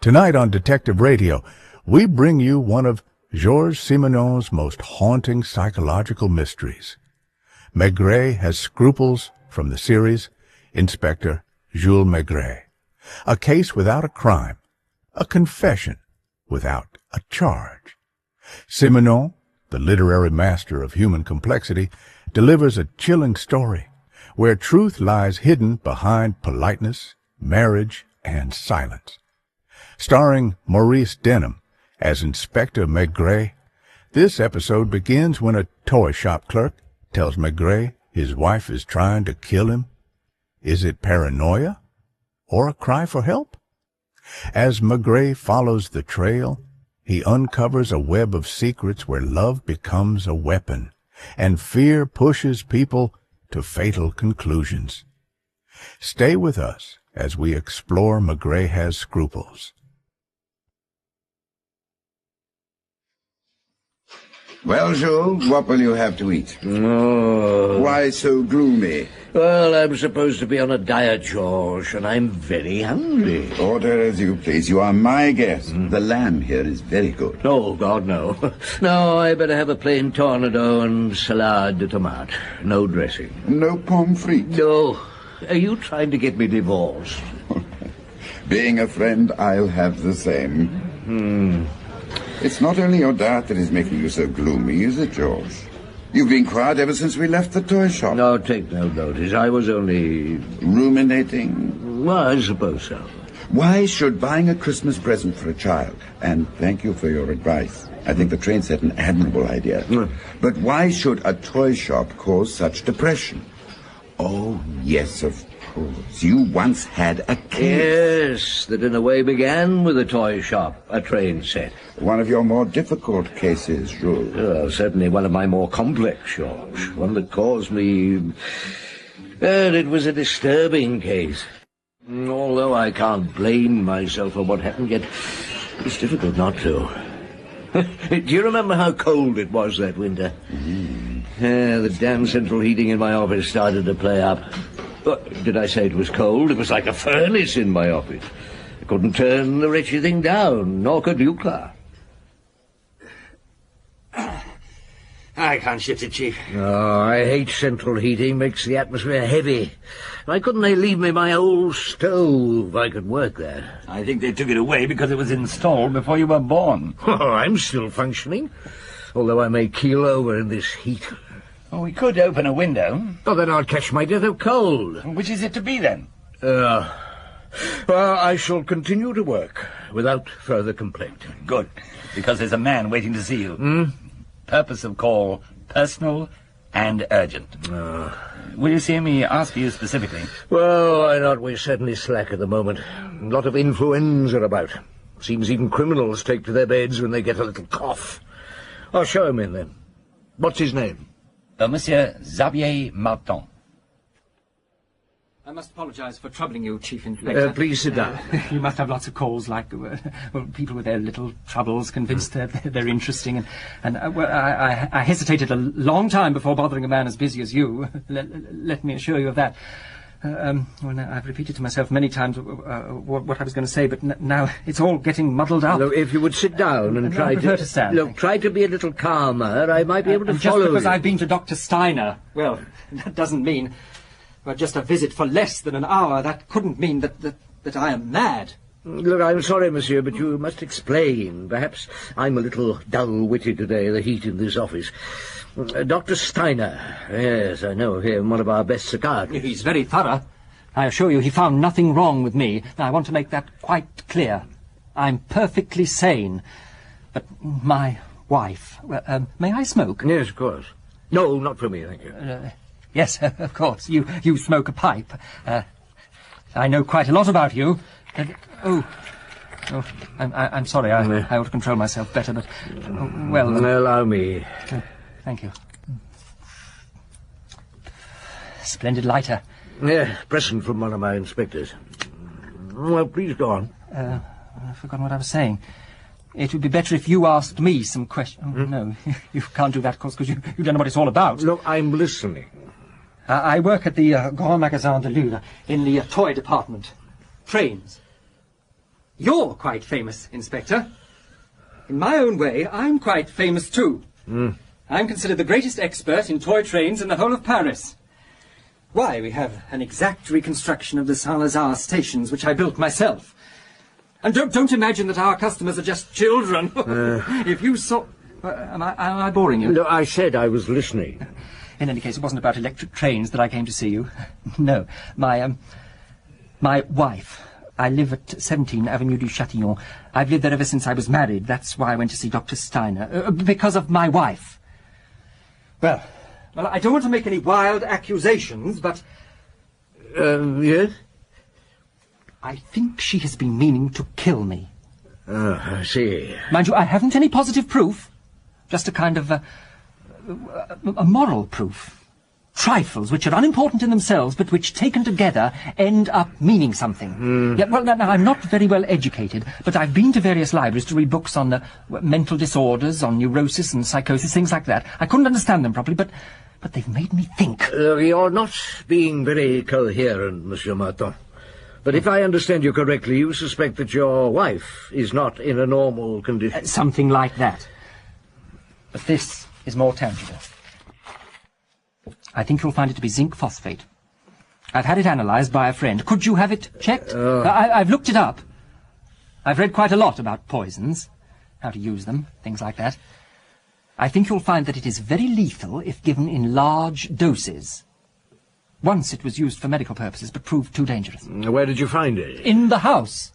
Tonight on Detective Radio, we bring you one of Georges Simenon's most haunting psychological mysteries. Maigret has Scruples from the series Inspector Jules Maigret. A case without a crime, a confession without a charge. Simenon, the literary master of human complexity, delivers a chilling story where truth lies hidden behind politeness, marriage, and silence. Starring Maurice Denham as Inspector Maigret, this episode begins when a toy shop clerk tells Maigret his wife is trying to kill him. Is it paranoia or a cry for help? As Maigret follows the trail, he uncovers a web of secrets where love becomes a weapon and fear pushes people to fatal conclusions. Stay with us as we explore Maigret Has Scruples. Well, Jules, what will you have to eat? Oh. Why so gloomy? Well, I'm supposed to be on a diet, George, and I'm very hungry. Order as you please. You are my guest. The lamb here is very good. Oh, God, no. No, I better have a plain tornado and salade de tomate. No dressing. No pommes frites? No. Are you trying to get me divorced? Being a friend, I'll have the same. It's not only your diet that is making you so gloomy, is it, George? You've been quiet ever since we left the toy shop. No, take no notice. I was only... ruminating? Well, I suppose so. Why should buying a Christmas present for a child, and thank you for your advice, I think the train set an admirable idea, but why should a toy shop cause such depression? Oh, yes, of course. You once had a case. Yes, that in a way began with a toy shop, a train set. One of your more difficult cases, Jules. Well, certainly one of my more complex, George. One that caused me... Well, it was a disturbing case. Although I can't blame myself for what happened, yet it's difficult not to. Do you remember how cold it was that winter? The damn central heating in my office started to play up. Did I say it was cold? It was like a furnace in my office. I couldn't turn the wretched thing down, nor could you, Clark. I can't shift it, Chief. Oh, I hate central heating. Makes the atmosphere heavy. Why couldn't they leave me my old stove? I could work there. I think they took it away because it was installed before you were born. Oh, I'm still functioning, although I may keel over in this heat. Well, we could open a window. Oh, then I'll catch my death of cold. Which is it to be, then? Well, I shall continue to work without further complaint. Good, because there's a man waiting to see you. Purpose of call, personal and urgent. Will you see me ask you specifically? Well, why not? We're certainly slack at the moment. A lot of influenza about. Seems even criminals take to their beds when they get a little cough. I'll show him in, then. What's his name? Monsieur Xavier Martin. I must apologize for troubling you, Chief Inspector. Please sit down. You must have lots of calls, like people with their little troubles, convinced they're interesting, and I hesitated a long time before bothering a man as busy as you. Let me assure you of that. I've repeated to myself many times what I was going to say, but now it's all getting muddled up. Look, if you would sit down and I prefer to stand. Look, try to be a little calmer. I might be able to follow just because you. I've been to Dr. Steiner, well, that doesn't mean... Well, just a visit for less than an hour, that couldn't mean that I am mad. Look, I'm sorry, monsieur, but you must explain. Perhaps I'm a little dull-witted today, the heat in this office. Dr. Steiner. Yes, I know him, one of our best psychiatrists. He's very thorough. I assure you he found nothing wrong with me. Now, I want to make that quite clear. I'm perfectly sane. But my wife... Well, may I smoke? Yes, of course. No, not for me, thank you. Yes, of course. You smoke a pipe. I know quite a lot about you. I'm sorry. I ought to control myself better, but... well... Allow me. Thank you. Splendid lighter. Yeah, present from one of my inspectors. Well, please go on. I've forgotten what I was saying. It would be better if you asked me some questions. Oh, no, you can't do that, of course, because you don't know what it's all about. Look, I'm listening. I work at the Grand Magasin de Lune in the toy department. Trains. You're quite famous, Inspector. In my own way, I'm quite famous too. I'm considered the greatest expert in toy trains in the whole of Paris. Why, we have an exact reconstruction of the Saint-Lazare stations, which I built myself. And don't imagine that our customers are just children. If you saw... Am I boring you? No, I said I was listening. In any case, it wasn't about electric trains that I came to see you. No, my wife. I live at 17 Avenue du Châtillon. I've lived there ever since I was married. That's why I went to see Dr. Steiner. Because of my wife. Well, I don't want to make any wild accusations, but... Yes? I think she has been meaning to kill me. Oh, I see. Mind you, I haven't any positive proof. Just a kind of... a moral proof. Trifles which are unimportant in themselves, but which, taken together, end up meaning something. Yeah, well, now, I'm not very well educated, but I've been to various libraries to read books on mental disorders, on neurosis and psychosis, things like that. I couldn't understand them properly, but they've made me think. You're not being very coherent, Monsieur Martin. But if I understand you correctly, you suspect that your wife is not in a normal condition. Something like that. But this is more tangible. I think you'll find it to be zinc phosphate. I've had it analysed by a friend. Could you have it checked? I've looked it up. I've read quite a lot about poisons, how to use them, things like that. I think you'll find that it is very lethal if given in large doses. Once it was used for medical purposes, but proved too dangerous. Where did you find it? In the house.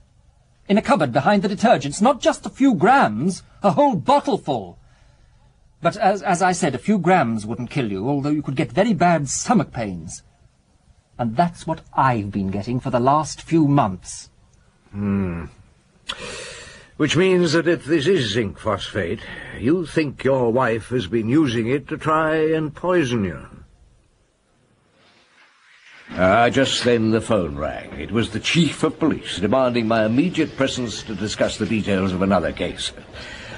In a cupboard behind the detergents. Not just a few grams, a whole bottle full. But as I said, a few grams wouldn't kill you, although you could get very bad stomach pains. And that's what I've been getting for the last few months. Which means that if this is zinc phosphate, you think your wife has been using it to try and poison you. Just then the phone rang. It was the Chief of Police, demanding my immediate presence to discuss the details of another case.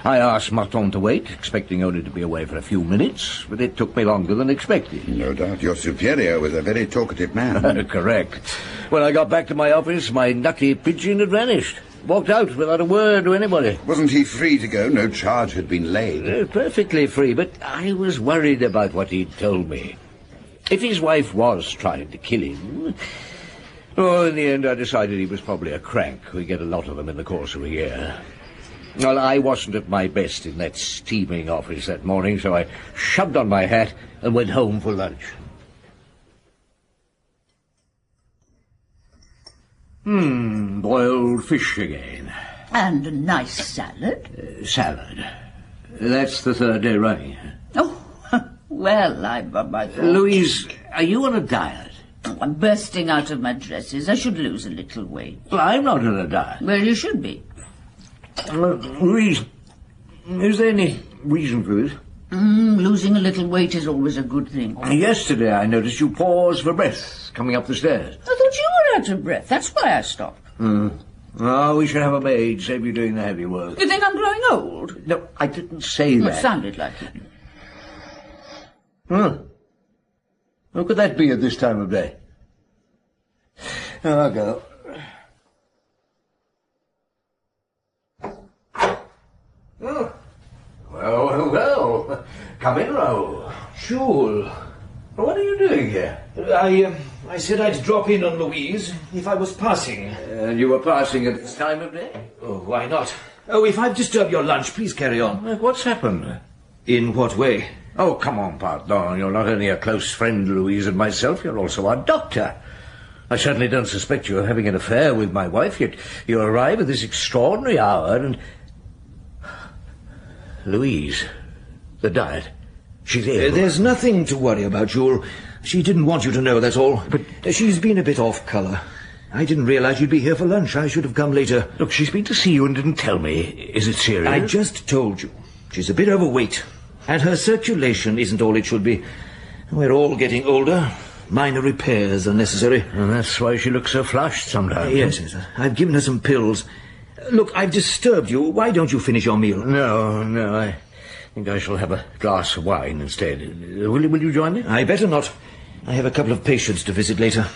I asked Martin to wait, expecting only to be away for a few minutes, but it took me longer than expected. No doubt your superior was a very talkative man. Correct. When I got back to my office, my nutty pigeon had vanished. Walked out without a word to anybody. Wasn't he free to go? No charge had been laid. Perfectly free, but I was worried about what he'd told me. If his wife was trying to kill him... in the end I decided he was probably a crank. We get a lot of them in the course of a year. Well, I wasn't at my best in that steaming office that morning, so I shoved on my hat and went home for lunch. Boiled fish again. And a nice salad. Salad. That's the third day running. Oh, well, I thought... Louise, are you on a diet? Oh, I'm bursting out of my dresses. I should lose a little weight. Well, I'm not on a diet. Well, you should be. Louise, is there any reason for this? Losing a little weight is always a good thing. Yesterday I noticed you pause for breath coming up the stairs. I thought you were out of breath. That's why I stopped. Oh, we should have a maid, save you doing the heavy work. You think I'm growing old? No, I didn't say that. It sounded like it. How could that be at this time of day? I'll go. Well. Come in, Raoul. Jules. What are you doing here? I said I'd drop in on Louise if I was passing. And you were passing at this time of day? Oh, why not? Oh, if I've disturbed your lunch, please carry on. What's happened? In what way? Oh, come on, pardon. You're not only a close friend, Louise, and myself, you're also our doctor. I certainly don't suspect you of having an affair with my wife, yet you arrive at this extraordinary hour and... Louise, the diet. She's ill. There's nothing to worry about, Jules. She didn't want you to know, that's all. But she's been a bit off colour. I didn't realise you'd be here for lunch. I should have come later. Look, she's been to see you and didn't tell me. Is it serious? I just told you. She's a bit overweight. And her circulation isn't all it should be. We're all getting older. Minor repairs are necessary. And that's why she looks so flushed sometimes. Yes. I've given her some pills. Look, I've disturbed you. Why don't you finish your meal? No, I think I shall have a glass of wine instead. Will you join me? I better not. I have a couple of patients to visit later.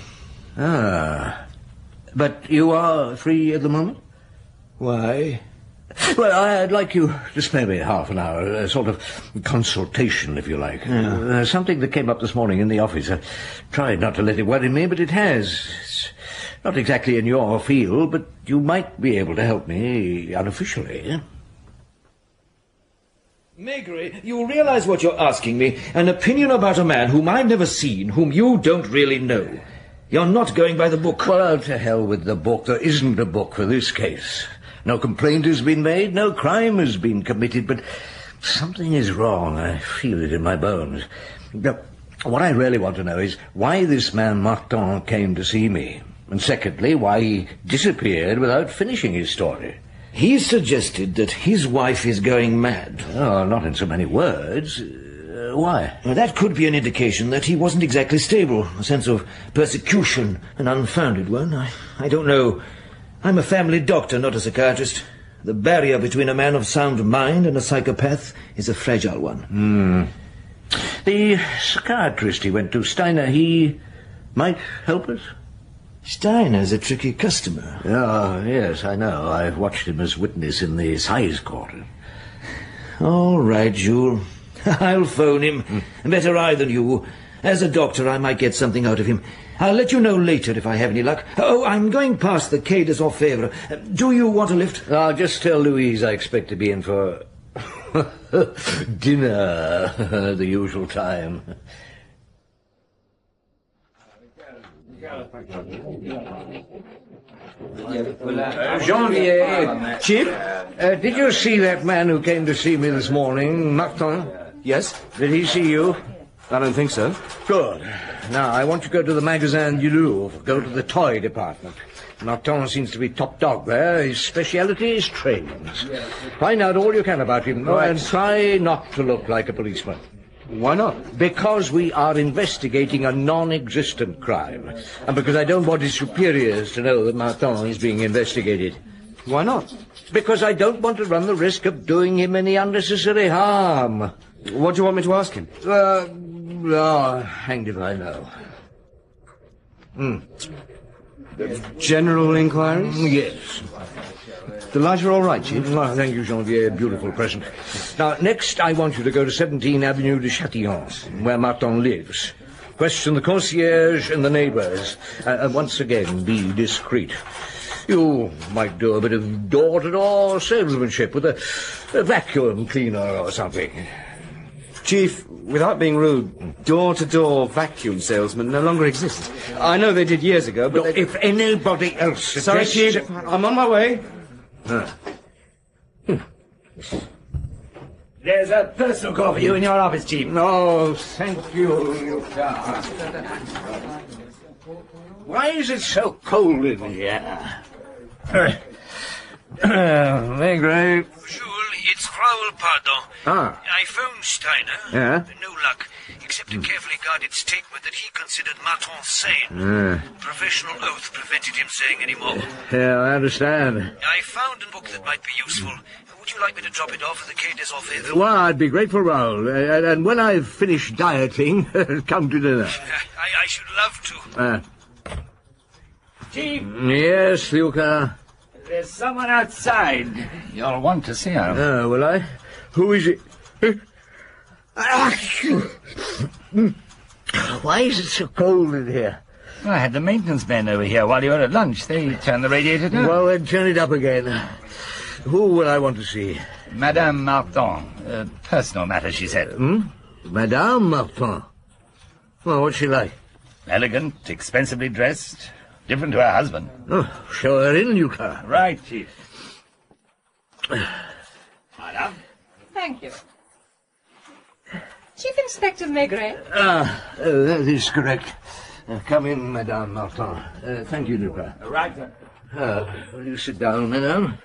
But you are free at the moment? Why? Well, I'd like you to spare me half an hour, a sort of consultation, if you like. Something that came up this morning in the office. I tried not to let it worry me, but it has. It's not exactly in your field, but you might be able to help me unofficially. Maigret, you realize what you're asking me? An opinion about a man whom I've never seen, whom you don't really know. You're not going by the book. Well, to hell with the book. There isn't a book for this case. No complaint has been made, no crime has been committed, but something is wrong. I feel it in my bones. What I really want to know is why this man Martin came to see me, and secondly, why he disappeared without finishing his story. He suggested that his wife is going mad. Oh, not in so many words. Why? Well, that could be an indication that he wasn't exactly stable. A sense of persecution, an unfounded one. I don't know. I'm a family doctor, not a psychiatrist. The barrier between a man of sound mind and a psychopath is a fragile one. The psychiatrist he went to, Steiner, he might help us? Steiner's a tricky customer. Oh, yes, I know. I've watched him as witness in the size court. All right, Jules. I'll phone him. Better I than you. As a doctor, I might get something out of him. I'll let you know later if I have any luck. Oh, I'm going past the Quai des Orfèvres. Do you want a lift? I'll just tell Louise I expect to be in for dinner the usual time. Janvier. Chief? Did you see that man who came to see me this morning, Martin? Yes? Did he see you? I don't think so. Good. Now, I want to go to the Magasin du Louvre, go to the toy department. Martin seems to be top dog there. His speciality is trains. Find out all you can about him, and try not to look like a policeman. Why not? Because we are investigating a non-existent crime, and because I don't want his superiors to know that Martin is being investigated. Why not? Because I don't want to run the risk of doing him any unnecessary harm. What do you want me to ask him? Hanged if I know. General inquiries? Yes. The lights are all right, Chief. Oh, thank you, Janvier. Beautiful present. Now, next I want you to go to 17 Avenue de Châtillon, where Martin lives. Question the concierge and the neighbors. And once again, be discreet. You might do a bit of door-to-door salesmanship with a vacuum cleaner or something. Chief, without being rude, door-to-door vacuum salesmen no longer exist. I know they did years ago, but if anybody else Sorry, Chief. I'm on my way. There's a personal call for you in your office, Chief. No, thank you. Why is it so cold in here? Maigret. Jules, it's Raoul Pardon. I phoned Steiner. Yeah? No luck, except a carefully guarded statement that he considered Martin sane. Professional oath prevented him saying any more. Yeah, I understand. I found a book that might be useful. Would you like me to drop it off at the Quai des Orfèvres? Well, I'd be grateful, Raoul. And when I've finished dieting, come to dinner. I should love to. Chief, Yes, Luca. there's someone outside. You'll want to see her. Oh, will I? Who is it? Why is it so cold in here? I had the maintenance men over here while you were at lunch. They turned the radiator down. Well, then turn it up again. Who will I want to see? Madame Martin. Personal matter, she said. Madame Martin. Well, what's she like? Elegant, expensively dressed. Different to her husband. Oh, show her in, Luca. Right, Chief. Madame? Thank you. Chief Inspector Maigret. That is correct. Come in, Madame Martin. Thank you, Luca. Right, sir. Will you sit down, Madame?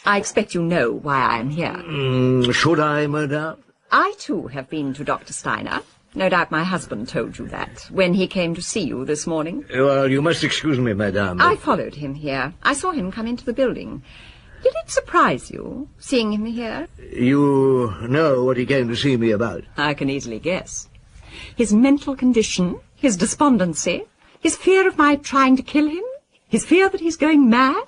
I expect you know why I am here. Should I, Madame? I, too, have been to Dr. Steiner. No doubt my husband told you that when he came to see you this morning. Well, you must excuse me, Madame. I followed him here. I saw him come into the building. Did it surprise you, seeing him here? You know what he came to see me about? I can easily guess. His mental condition, his despondency, his fear of my trying to kill him. His fear that he's going mad?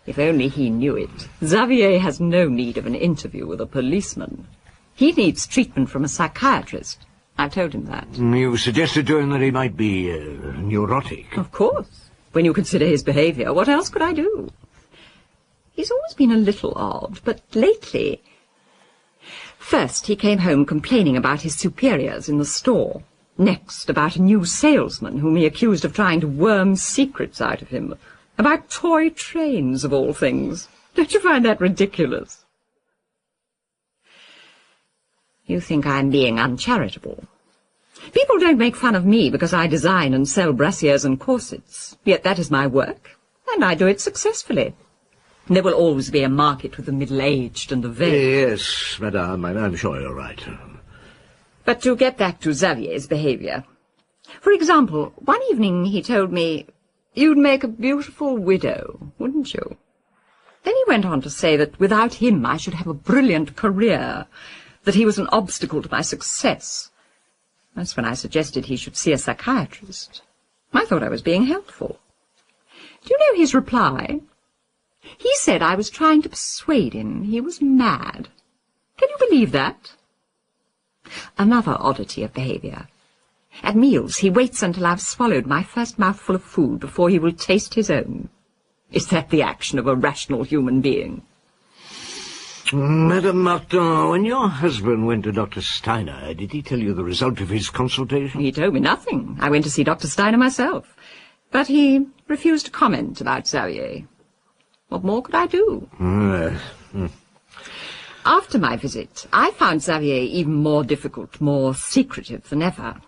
If only he knew it. Xavier has no need of an interview with a policeman. He needs treatment from a psychiatrist. I've told him that. You suggested to him that he might be neurotic. Of course. When you consider his behaviour, what else could I do? He's always been a little odd, but lately... First, he came home complaining about his superiors in the store. Next, about a new salesman whom he accused of trying to worm secrets out of him. About toy trains, of all things. Don't you find that ridiculous? You think I'm being uncharitable. People don't make fun of me because I design and sell brassieres and corsets. Yet that is my work, and I do it successfully. There will always be a market with the middle-aged and the very... Yes, madame, I'm sure you're right. But to get back to Xavier's behaviour. For example, one evening he told me, "You'd make a beautiful widow, wouldn't you?" Then he went on to say that without him I should have a brilliant career, that he was an obstacle to my success. That's when I suggested he should see a psychiatrist. I thought I was being helpful. Do you know his reply? He said I was trying to persuade him he was mad. Can you believe that? Another oddity of behaviour. At meals he waits until I've swallowed my first mouthful of food before he will taste his own. Is that the action of a rational human being? Madame Martin, when your husband went to Dr. Steiner, did he tell you the result of his consultation? He told me nothing. I went to see Dr. Steiner myself. But he refused to comment about Xavier. What more could I do? After my visit, I found Xavier even more difficult, more secretive than ever.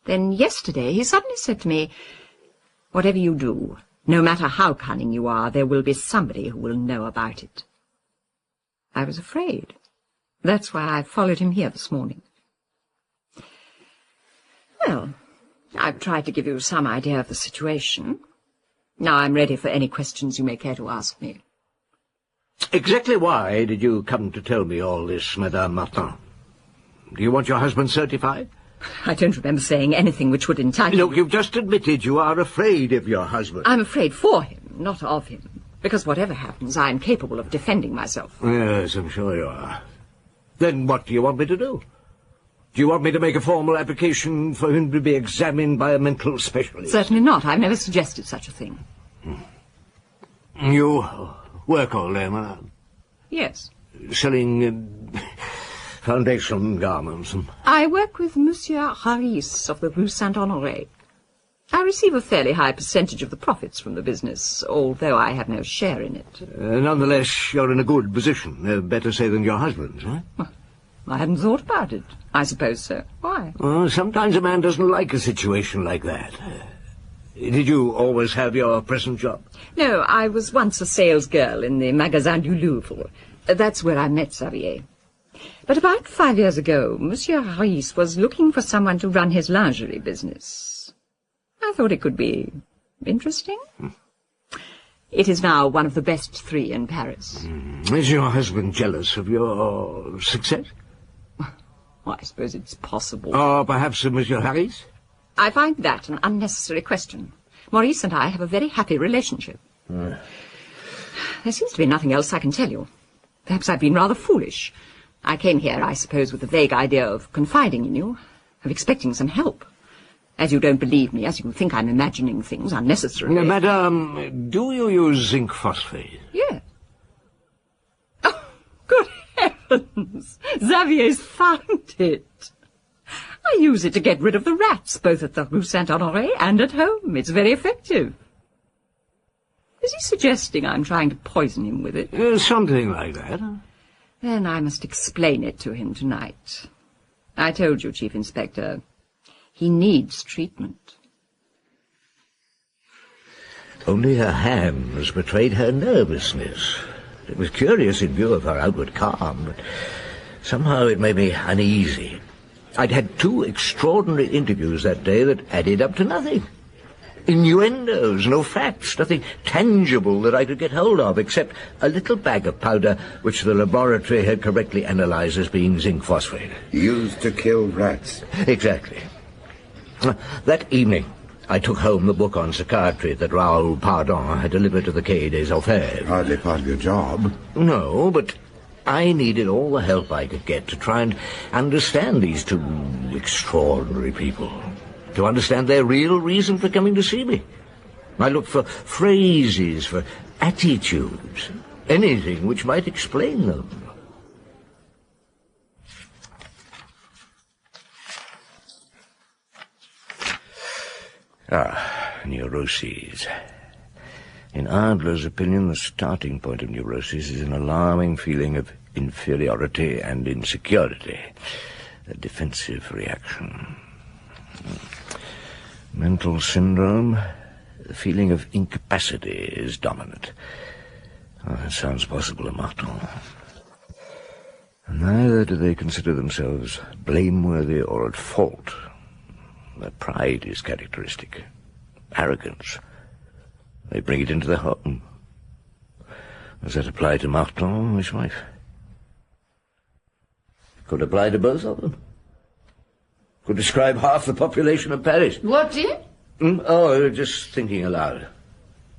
Then yesterday he suddenly said to me, "Whatever you do, no matter how cunning you are, there will be somebody who will know about it." I was afraid. That's why I followed him here this morning. Well, I've tried to give you some idea of the situation. Now I'm ready for any questions you may care to ask me. Exactly why did you come to tell me all this, Madame Martin? Do you want your husband certified? I don't remember saying anything which would entitle... Look, you've just admitted you are afraid of your husband. I'm afraid for him, not of him. Because whatever happens, I am capable of defending myself. Yes, I'm sure you are. Then what do you want me to do? Do you want me to make a formal application for him to be examined by a mental specialist? Certainly not. I've never suggested such a thing. You work all day, madame? Yes. Selling foundation garments? I work with Monsieur Harris of the Rue Saint-Honoré. I receive a fairly high percentage of the profits from the business, although I have no share in it. Nonetheless, you're in a good position. Better say than your husband's, right? Well, I hadn't thought about it. I suppose so. Why? Well, sometimes a man doesn't like a situation like that. Did you always have your present job? No, I was once a sales girl in the Magasin du Louvre. That's where I met Xavier. But about 5 years ago, Monsieur Harris was looking for someone to run his lingerie business. I thought it could be interesting. It is now one of the best 3 in Paris. Is your husband jealous of your success? Well, I suppose it's possible. Or perhaps of Monsieur Harris? I find that an unnecessary question. Maurice and I have a very happy relationship. There seems to be nothing else I can tell you. Perhaps I've been rather foolish. I came here, I suppose, with the vague idea of confiding in you, of expecting some help. As you don't believe me, as you think I'm imagining things unnecessarily... Madame, do you use zinc phosphate? Yes. Oh, good heavens! Xavier's found it. I use it to get rid of the rats, both at the Rue Saint-Honoré and at home. It's very effective. Is he suggesting I'm trying to poison him with it? Something like that. Then I must explain it to him tonight. I told you, Chief Inspector, he needs treatment. Only her hands betrayed her nervousness. It was curious in view of her outward calm, but somehow it made me uneasy. I'd had 2 extraordinary interviews that day that added up to nothing. Innuendos, no facts, nothing tangible that I could get hold of, except a little bag of powder which the laboratory had correctly analyzed as being zinc phosphate. Used to kill rats. Exactly. That evening, I took home the book on psychiatry that Raoul Pardon had delivered to the Quai des Orfèvres. Hardly part of your job. No, but I needed all the help I could get to try and understand these two extraordinary people, to understand their real reason for coming to see me. I looked for phrases, for attitudes, anything which might explain them. Neuroses. In Adler's opinion, the starting point of neuroses is an alarming feeling of inferiority and insecurity, a defensive reaction. Mental syndrome, the feeling of incapacity is dominant. That sounds possible to Martin. Neither do they consider themselves blameworthy or at fault. Their pride is characteristic. Arrogance. They bring it into the home. Does that apply to Martin, his wife? Could apply to both of them. Could describe half the population of Paris. What did? Oh, just thinking aloud.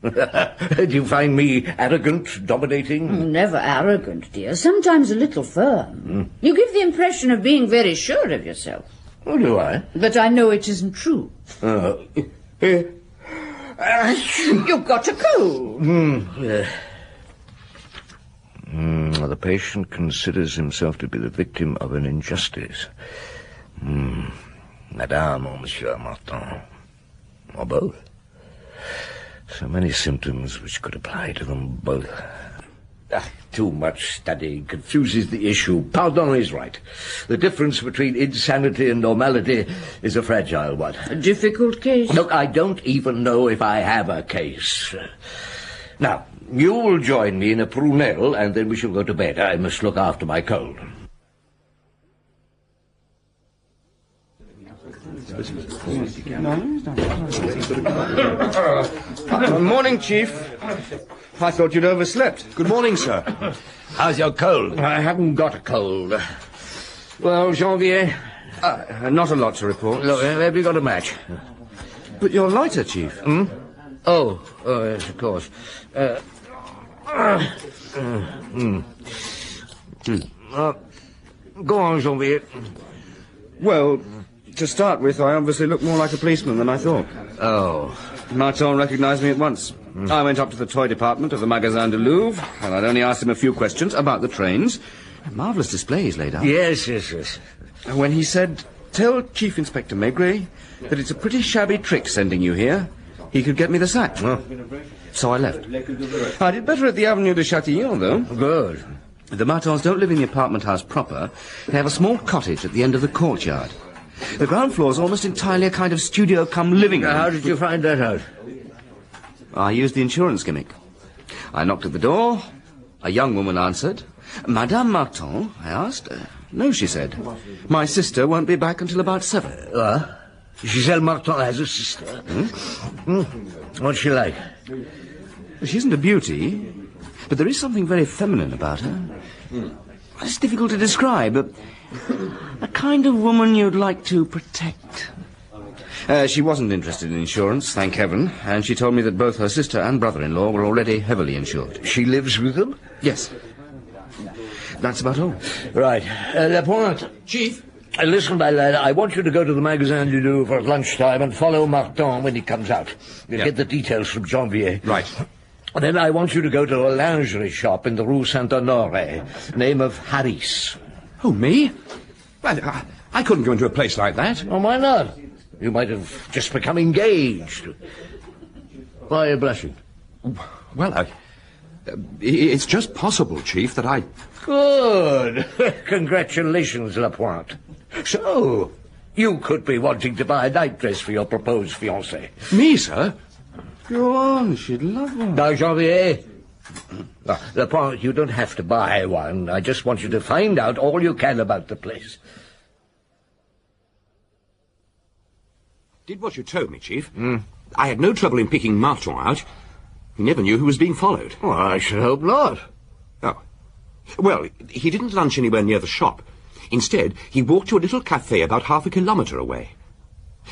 Do you find me arrogant, dominating? Never arrogant, dear. Sometimes a little firm. You give the impression of being very sure of yourself. Oh, do I? But I know it isn't true. You've got a cold. The patient considers himself to be the victim of an injustice. Madame or Monsieur Martin. Or both. So many symptoms which could apply to them both. Too much study confuses the issue. Pardon is right. The difference between insanity and normality is a fragile one. A difficult case? Look, I don't even know if I have a case. Now, you will join me in a prunelle, and then we shall go to bed. I must look after my cold. Morning, Chief. I thought you'd overslept. Good morning, sir. How's your cold? I haven't got a cold. Well, Janvier? Not a lot to report. Look, have you got a match? But you're lighter, Chief. Oh, yes, of course. Go on, Janvier. Well, to start with, I obviously look more like a policeman than I thought. Oh. Martin recognized me at once. I went up to the toy department of the Magasin du Louvre, and I'd only asked him a few questions about the trains. Marvellous displays laid out. Yes. When he said, "Tell Chief Inspector Maigret that it's a pretty shabby trick sending you here," he could get me the sack. So I left. I did better at the Avenue de Châtillon, though. Good. The Martins don't live in the apartment house proper. They have a small cottage at the end of the courtyard. The ground floor is almost entirely a kind of studio-cum-living room. How did you find that out? I used the insurance gimmick. I knocked at the door. A young woman answered. "Madame Martin?" I asked. "No," she said. "My sister won't be back until about 7. Giselle Martin has a sister. What's she like? She isn't a beauty, but there is something very feminine about her. It's difficult to describe. A kind of woman you'd like to protect. She wasn't interested in insurance, thank heaven, and she told me that both her sister and brother-in-law were already heavily insured. She lives with them? Yes. That's about all. Right. Lapointe. Chief? Listen, my lad, I want you to go to the Magasin du Louvre at lunchtime and follow Martin when he comes out. You'll get the details from Janvier. Right. Then I want you to go to a lingerie shop in the Rue Saint-Honoré, name of Harris. Oh, me? Well, I couldn't go into a place like that. Oh, why not? You might have just become engaged. Why are you blushing? Well, it's just possible, Chief, that I... Good. Congratulations, Lapointe. So, you could be wanting to buy a nightdress for your proposed fiancée. Me, sir? Go on, she'd love one. Now, Janvier. Lapointe, you don't have to buy one. I just want you to find out all you can about the place. Did what you told me, Chief. I had no trouble in picking Martin out. He never knew who was being followed. Well, I should hope not. Oh. Well, he didn't lunch anywhere near the shop. Instead, he walked to a little cafe about half a kilometre away.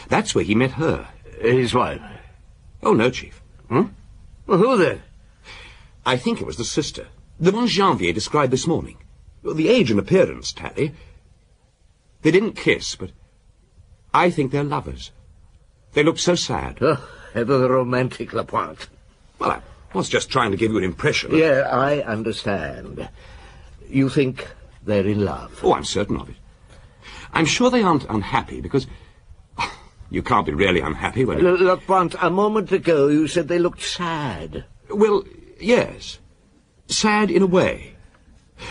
That's where he met her. His wife? Oh, no, Chief. Well, who then? I think it was the sister. The one Janvier described this morning. Well, the age and appearance tally. They didn't kiss, but I think they're lovers. They looked so sad. Oh, ever the romantic, Lapointe. Well, I was just trying to give you an impression. Yeah, I understand. You think they're in love? Oh, I'm certain of it. I'm sure they aren't unhappy, because you can't be really unhappy when... Lapointe, a moment ago you said they looked sad. Well, yes. Sad in a way.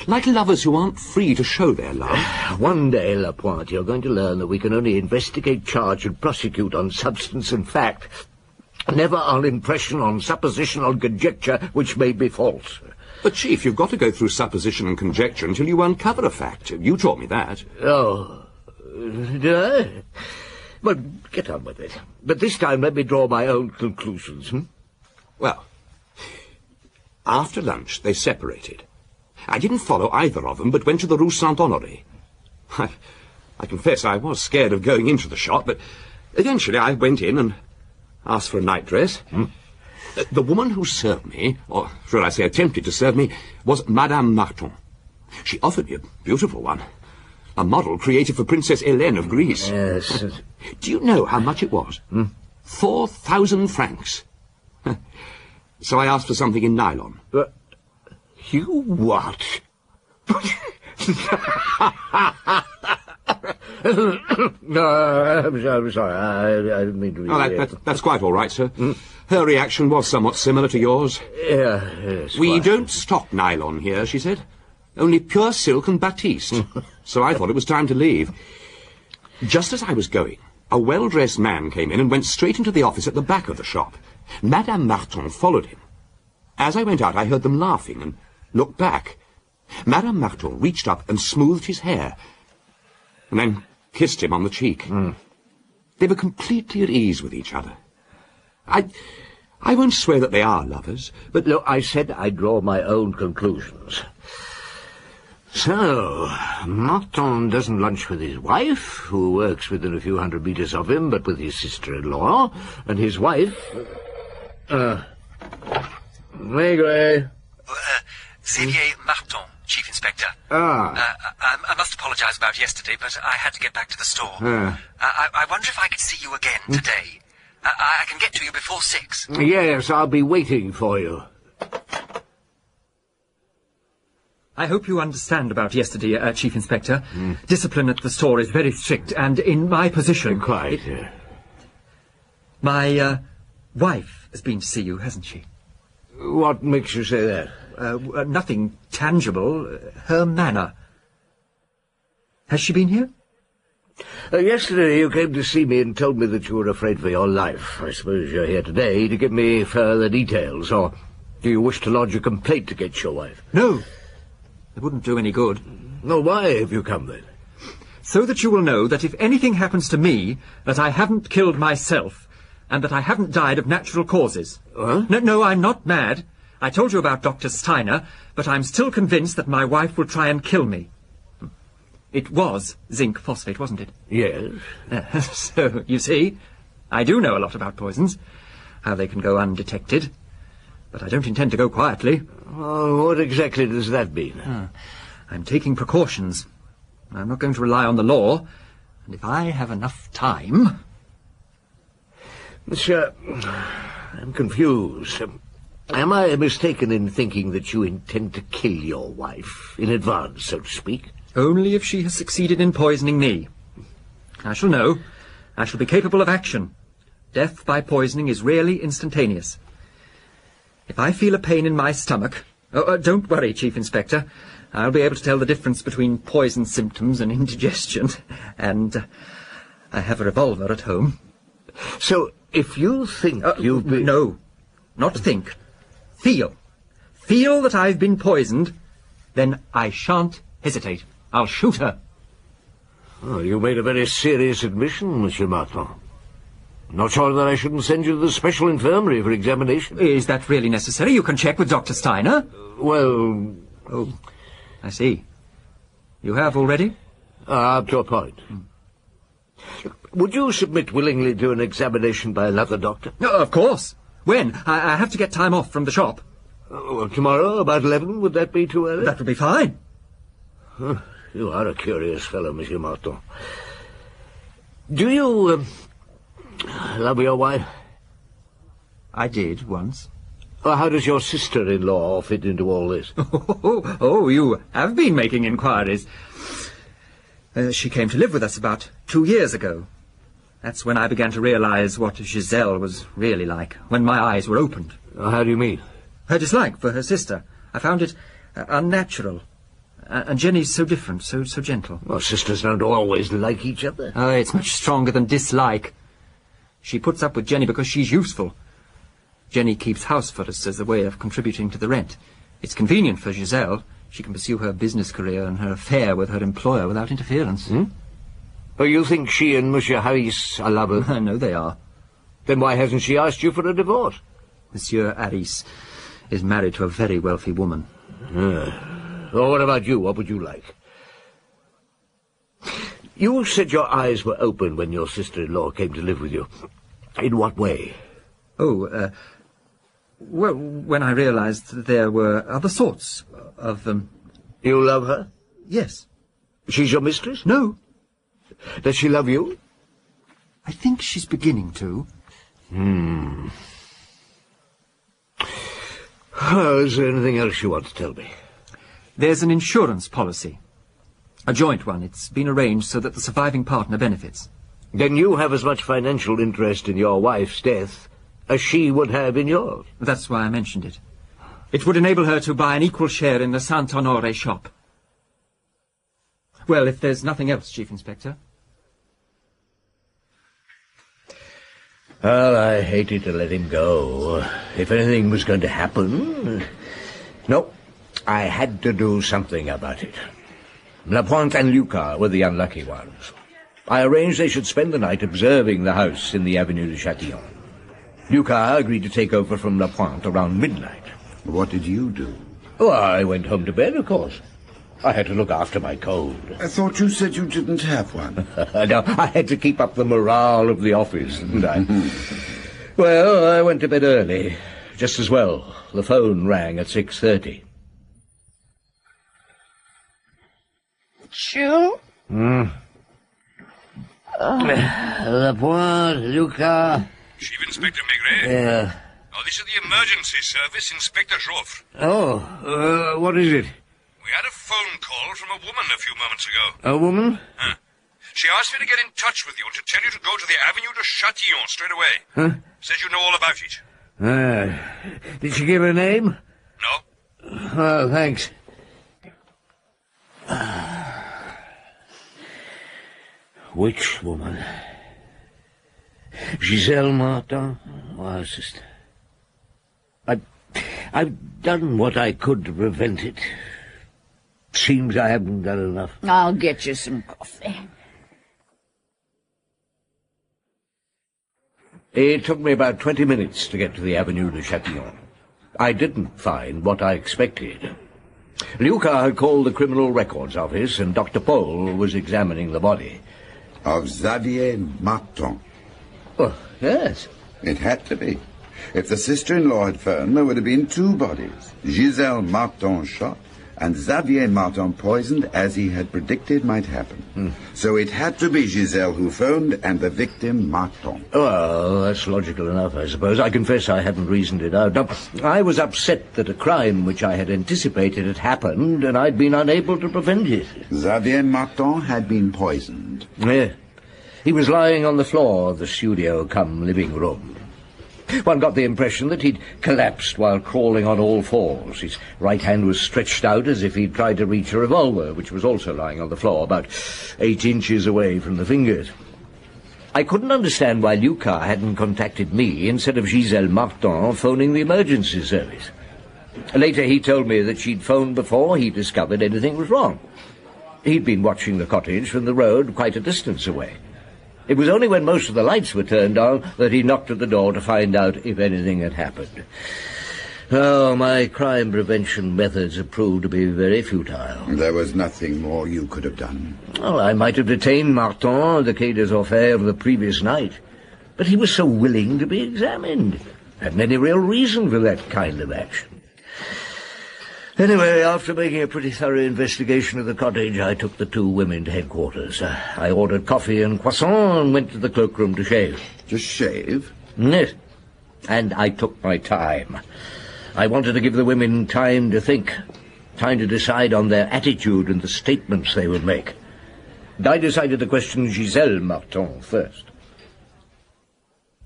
Like lovers who aren't free to show their love. One day, Lapointe, you're going to learn that we can only investigate, charge, and prosecute on substance and fact. Never on impression, on supposition, on conjecture, which may be false. But, Chief, you've got to go through supposition and conjecture until you uncover a fact. You taught me that. Oh, did I? Well, get on with it. But this time let me draw my own conclusions. Well, after lunch they separated. I didn't follow either of them, but went to the Rue Saint-Honoré. I confess I was scared of going into the shop, but eventually I went in and asked for a nightdress. The woman who served me, or should I say attempted to serve me, was Madame Martin. She offered me a beautiful one. A model created for Princess Hélène of Greece. Yes. Do you know how much it was? 4,000 francs. So I asked for something in nylon. You what? No, I'm sorry. I didn't mean to... Oh, that's quite all right, sir. Her reaction was somewhat similar to yours. Yes. We don't stock nylon here, she said. Only pure silk and batiste. So I thought it was time to leave. Just as I was going, a well-dressed man came in and went straight into the office at the back of the shop. Madame Martin followed him. As I went out, I heard them laughing and looked back. Madame Martin reached up and smoothed his hair, and then kissed him on the cheek. They were completely at ease with each other. I won't swear that they are lovers, but... Look, I said I'd draw my own conclusions. So, Martin doesn't lunch with his wife, who works within a few hundred meters of him, but with his sister-in-law, and his wife... Maigret. Xavier Martin, Chief Inspector. I must apologize about yesterday, but I had to get back to the store. I wonder if I could see you again today. I can get to you before 6. Yes, I'll be waiting for you. I hope you understand about yesterday, Chief Inspector. Discipline at the store is very strict, and in my position... Quite. My wife has been to see you, hasn't she? What makes you say that? Nothing tangible. Her manner. Has she been here? Yesterday you came to see me and told me that you were afraid for your life. I suppose you're here today to give me further details, or do you wish to lodge a complaint against your wife? No. It wouldn't do any good. No, why have you come then? So that you will know that if anything happens to me, that I haven't killed myself, and that I haven't died of natural causes. No, I'm not mad. I told you about Dr. Steiner, but I'm still convinced that my wife will try and kill me. It was zinc phosphate, wasn't it? Yes. So, you see, I do know a lot about poisons, how they can go undetected. But I don't intend to go quietly. Oh, what exactly does that mean? I'm taking precautions. I'm not going to rely on the law, and if I have enough time... Monsieur, I'm confused. Am I mistaken in thinking that you intend to kill your wife, in advance, so to speak? Only if she has succeeded in poisoning me. I shall know. I shall be capable of action. Death by poisoning is rarely instantaneous. If I feel a pain in my stomach... don't worry, Chief Inspector. I'll be able to tell the difference between poison symptoms and indigestion. And I have a revolver at home. So, if you think you've been... No, not think. Feel. Feel that I've been poisoned, then I shan't hesitate. I'll shoot her. Oh, you made a very serious admission, Monsieur Martin. Not sure that I shouldn't send you to the special infirmary for examination. Is that really necessary? You can check with Dr. Steiner. Well... Oh, I see. You have already? Up to a point. Would you submit willingly to an examination by another doctor? Of course. When? I have to get time off from the shop. Well, tomorrow, about 11, would that be too early? That would be fine. You are a curious fellow, Monsieur Martin. Do you, love your wife? I did, once. Well, how does your sister-in-law fit into all this? Oh, you have been making inquiries. She came to live with us about 2 years ago. That's when I began to realize what Giselle was really like, when my eyes were opened. How do you mean? Her dislike for her sister. I found it unnatural. And Jenny's so different, so gentle. Well, sisters don't always like each other. Oh, it's much stronger than dislike. She puts up with Jenny because she's useful. Jenny keeps house for us as a way of contributing to the rent. It's convenient for Giselle. She can pursue her business career and her affair with her employer without interference. Oh, you think she and Monsieur Harris are lovers? I know they are. Then why hasn't she asked you for a divorce? Monsieur Harris is married to a very wealthy woman. Well, what about you? What would you like? You said your eyes were open when your sister-in-law came to live with you. In what way? Oh, well, when I realized that there were other sorts of them. You love her? Yes. She's your mistress? No. Does she love you? I think she's beginning to. Oh, is there anything else you want to tell me? There's an insurance policy. A joint one. It's been arranged so that the surviving partner benefits. Then you have as much financial interest in your wife's death as she would have in yours. That's why I mentioned it. It would enable her to buy an equal share in the Saint-Honoré shop. Well, if there's nothing else, Chief Inspector. Well, I hated to let him go. If anything was going to happen... No, I had to do something about it. Lapointe and Lucas were the unlucky ones. I arranged they should spend the night observing the house in the Avenue de Châtillon. Lucas agreed to take over from Lapointe around midnight. What did you do? Oh, I went home to bed, of course. I had to look after my cold. I thought you said you didn't have one. No, I had to keep up the morale of the office, didn't I? Well, I went to bed early. Just as well. The phone rang at 6:30. Jules? Lapointe, Lucas... Chief Inspector Maigret? Yeah. Oh, this is the emergency service, Inspector Joffre. Oh, what is it? We had a phone call from a woman a few moments ago. A woman? She asked me to get in touch with you and to tell you to go to the Avenue de Châtillon straight away. Says you know all about it. Did she give her name? No. Oh, thanks. Which woman? Giselle Martin? Or her sister? I've done what I could to prevent it. Seems I haven't done enough. I'll get you some coffee. It took me about 20 minutes to get to the Avenue de Châtillon. I didn't find what I expected. Lucas had called the Criminal Records Office, and Dr. Paul was examining the body. Of Xavier Martin. Oh, yes. It had to be. If the sister-in-law had phoned, there would have been two bodies. Giselle Martin shot, and Xavier Martin poisoned, as he had predicted might happen. So it had to be Giselle who phoned, and the victim Martin. Well, that's logical enough, I suppose. I confess I hadn't reasoned it out. Now, I was upset that a crime which I had anticipated had happened, and I'd been unable to prevent it. Xavier Martin had been poisoned. Yeah. He was lying on the floor of the studio-cum-living room. One got the impression that he'd collapsed while crawling on all fours. His right hand was stretched out as if he'd tried to reach a revolver, which was also lying on the floor, about 8 inches away from the fingers. I couldn't understand why Lucas hadn't contacted me instead of Giselle Martin phoning the emergency service. Later he told me that she'd phoned before he discovered anything was wrong. He'd been watching the cottage from the road quite a distance away. It was only when most of the lights were turned on that he knocked at the door to find out if anything had happened. Oh, my crime prevention methods have proved to be very futile. There was nothing more you could have done. Well, I might have detained Martin at the Quai des Orfèvres the previous night, but he was so willing to be examined. Hadn't any real reason for that kind of action. Anyway, after making a pretty thorough investigation of the cottage, I took the two women to headquarters. I ordered coffee and croissant and went to the cloakroom to shave. Just shave? Yes. And I took my time. I wanted to give the women time to think, time to decide on their attitude and the statements they would make. I decided to question Giselle Martin first.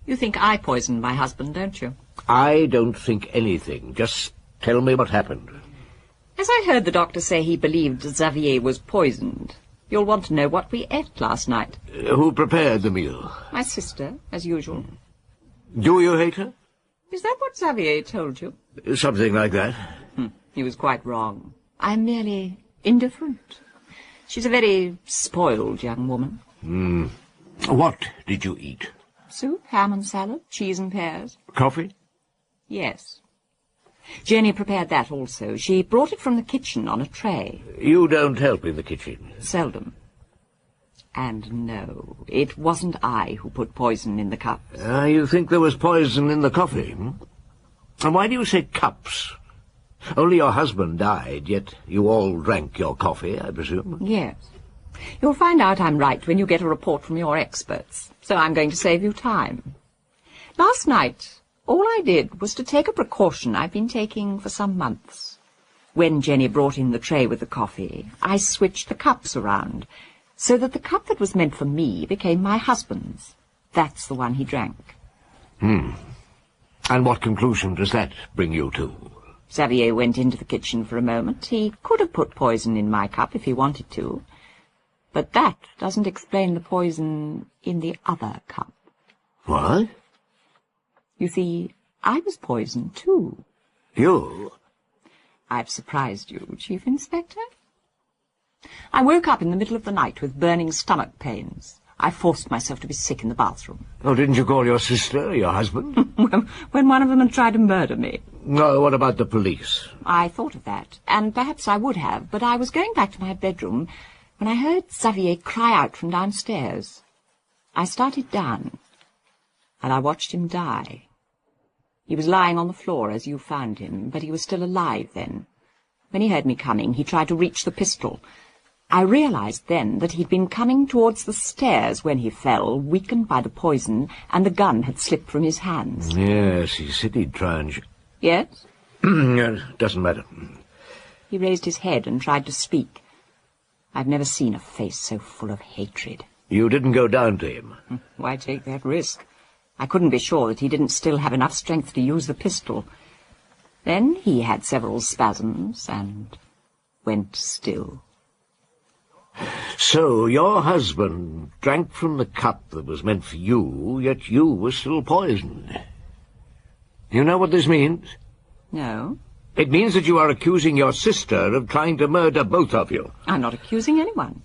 You think I poisoned my husband, don't you? I don't think anything. Just tell me what happened. As I heard the doctor say he believed Xavier was poisoned, you'll want to know what we ate last night. Who prepared the meal? My sister, as usual. Do you hate her? Is that what Xavier told you? Something like that. He was quite wrong. I'm merely indifferent. She's a very spoiled young woman. What did you eat? Soup, ham and salad, cheese and pears. Coffee? Yes. Jenny prepared that also. She brought it from the kitchen on a tray. You don't help in the kitchen? Seldom. And no, it wasn't I who put poison in the cups. You think there was poison in the coffee? And why do you say cups? Only your husband died, yet you all drank your coffee, I presume? Yes. You'll find out I'm right when you get a report from your experts, so I'm going to save you time. Last night, all I did was to take a precaution I've been taking for some months. When Jenny brought in the tray with the coffee, I switched the cups around, so that the cup that was meant for me became my husband's. That's the one he drank. And what conclusion does that bring you to? Xavier went into the kitchen for a moment. He could have put poison in my cup if he wanted to. But that doesn't explain the poison in the other cup. What? You see, I was poisoned too. You? I've surprised you, Chief Inspector. I woke up in the middle of the night with burning stomach pains. I forced myself to be sick in the bathroom. Oh, didn't you call your sister, your husband? When one of them had tried to murder me. No, what about the police? I thought of that, and perhaps I would have, but I was going back to my bedroom when I heard Xavier cry out from downstairs. I started down, and I watched him die. He was lying on the floor as you found him, but he was still alive then. When he heard me coming, he tried to reach the pistol. I realized then that he'd been coming towards the stairs when he fell, weakened by the poison, and the gun had slipped from his hands. Yes, he said he'd try and... Yes? Doesn't matter. He raised his head and tried to speak. I've never seen a face so full of hatred. You didn't go down to him? Why take that risk? I couldn't be sure that he didn't still have enough strength to use the pistol. Then he had several spasms and went still. So your husband drank from the cup that was meant for you, yet you were still poisoned. You know what this means? No. It means that you are accusing your sister of trying to murder both of you. I'm not accusing anyone.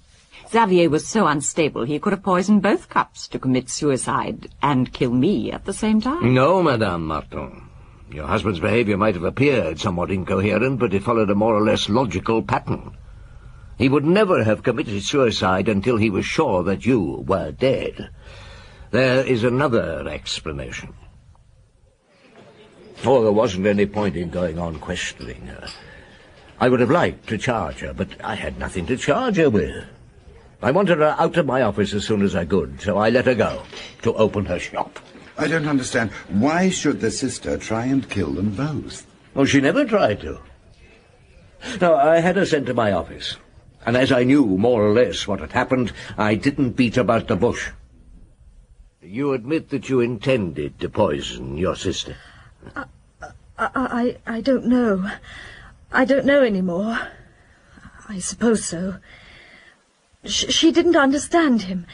Xavier was so unstable he could have poisoned both cups to commit suicide and kill me at the same time. No, Madame Martin. Your husband's behavior might have appeared somewhat incoherent, but it followed a more or less logical pattern. He would never have committed suicide until he was sure that you were dead. There is another explanation. Oh, there wasn't any point in going on questioning her. I would have liked to charge her, but I had nothing to charge her with. I wanted her out of my office as soon as I could, so I let her go to open her shop. I don't understand. Why should the sister try and kill them both? Oh, she never tried to. No, I had her sent to my office. And as I knew more or less what had happened, I didn't beat about the bush. You admit that you intended to poison your sister? I don't know. I don't know anymore. I suppose so. She didn't understand him.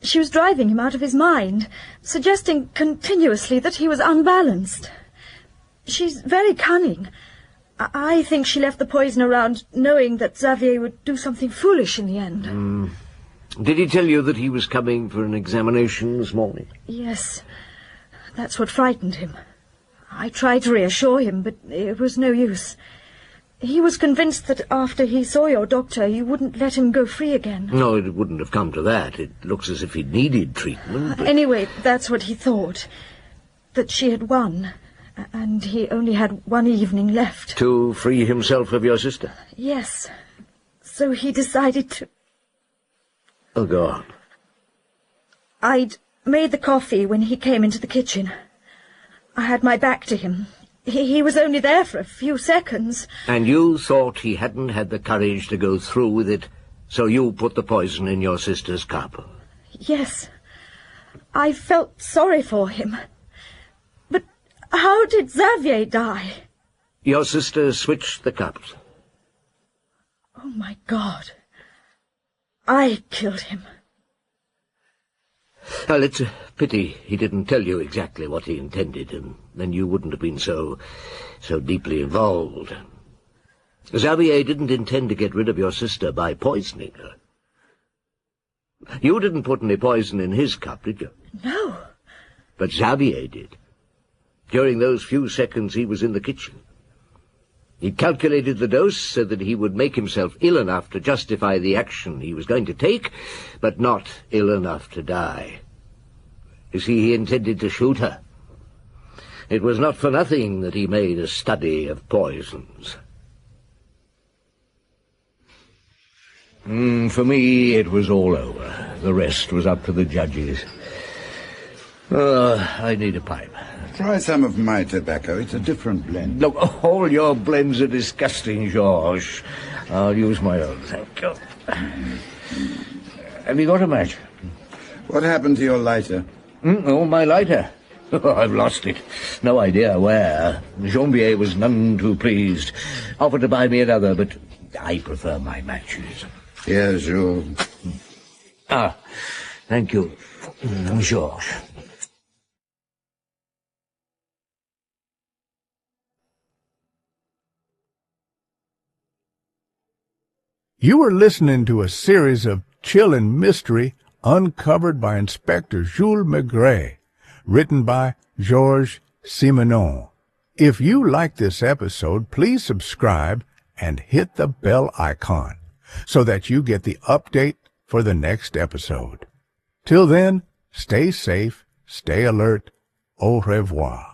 She was driving him out of his mind, suggesting continuously that he was unbalanced. She's very cunning. I think she left the poison around knowing that Xavier would do something foolish in the end. Did he tell you that he was coming for an examination this morning? Yes. That's what frightened him. I tried to reassure him, but it was no use. He was convinced that after he saw your doctor, you wouldn't let him go free again. No, it wouldn't have come to that. It looks as if he needed treatment. But... Anyway, that's what he thought. That she had won, and he only had one evening left. To free himself of your sister? Yes. So he decided to... Oh, go on. I'd made the coffee when he came into the kitchen. I had my back to him. He was only there for a few seconds. And you thought he hadn't had the courage to go through with it, so you put the poison in your sister's cup? Yes. I felt sorry for him. But how did Xavier die? Your sister switched the cups. Oh, my God. I killed him. Well, it's a pity he didn't tell you exactly what he intended, and then you wouldn't have been so deeply involved. Xavier didn't intend to get rid of your sister by poisoning her. You didn't put any poison in his cup, did you? No. But Xavier did. During those few seconds he was in the kitchen. He calculated the dose so that he would make himself ill enough to justify the action he was going to take, but not ill enough to die. You see, he intended to shoot her. It was not for nothing that he made a study of poisons. For me, it was all over. The rest was up to the judges. I need a pipe. Try some of my tobacco. It's a different blend. Look, all your blends are disgusting, Georges. I'll use my own, thank you. Have you got a match? What happened to your lighter? Oh, my lighter. I've lost it. No idea where. Jean-Pierre was none too pleased. Offered to buy me another, but I prefer my matches. Here, Jules. Thank you, Georges. You are listening to a series of chilling mystery uncovered by Inspector Jules Maigret, written by Georges Simenon. If you like this episode, please subscribe and hit the bell icon so that you get the update for the next episode. Till then, stay safe, stay alert. Au revoir.